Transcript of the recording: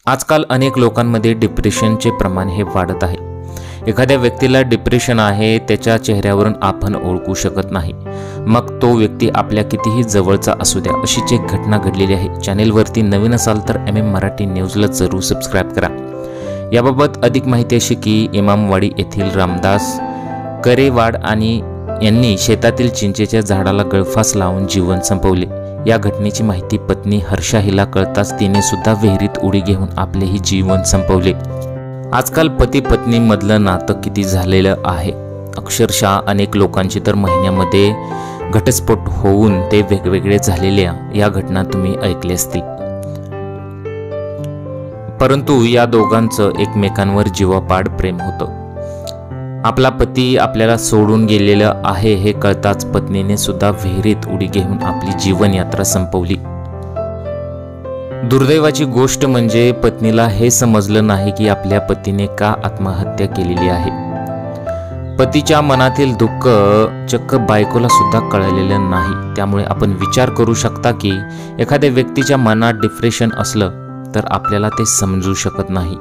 आजकाल अनेक लोकांमध्ये डिप्रेशनचे प्रमाण हे वाढत आहे। एखाद्या व्यक्तीला डिप्रेशन आहे त्याच्या चेहऱ्यावरून आपण ओळखू शकत नाही, मग तो व्यक्ती आपल्या कितीही जवळचा असू द्या। अशीच एक घटना घडलेली आहे। चॅनेलवरती नवीन असाल तर MM मराठी न्यूजला जरूर सबस्क्राईब करा। याबाबत अधिक माहिती अशी की इमामवाडी येथील रामदास करेवाड आणि यांनी शेतातील चिंचेच्या झाडाला गळफास लावून जीवन संपवले। या घटनेची माहिती पत्नी हर्षा हिला कळताच तिने सुद्धा विहिरीत उडी घेऊन आपलेही जीवन संपवले। आजकाल पती पत्नी मधलं नातं किती झालेलं आहे। अक्षरशः अनेक लोकांची तर महिन्यामध्ये घटस्फोट होऊन ते वेगवेगळे झालेल्या या घटना तुम्ही ऐकल्या असतील। परंतु या दोघांचं एकमेकांवर जीवापाड प्रेम होतं। आपला पती आपल्याला सोडून गेलेला आहे हे कळताच पत्नीने सुद्धा विहिरीत उडी घेऊन आपली जीवन यात्रा संपवली। दुर्दैवाची गोष्ट म्हणजे पत्नीला हे समजलं नाही की आपल्या पतीने का आत्महत्या केलेली आहे। पतीच्या मनातील दुःख चक्क बायकोला सुद्धा कळलेलं नाही। त्यामुळे आपण विचार करू शकता की एखाद्या व्यक्तीच्या मनात डिप्रेशन असलं तर आपल्याला ते समजू शकत नाही।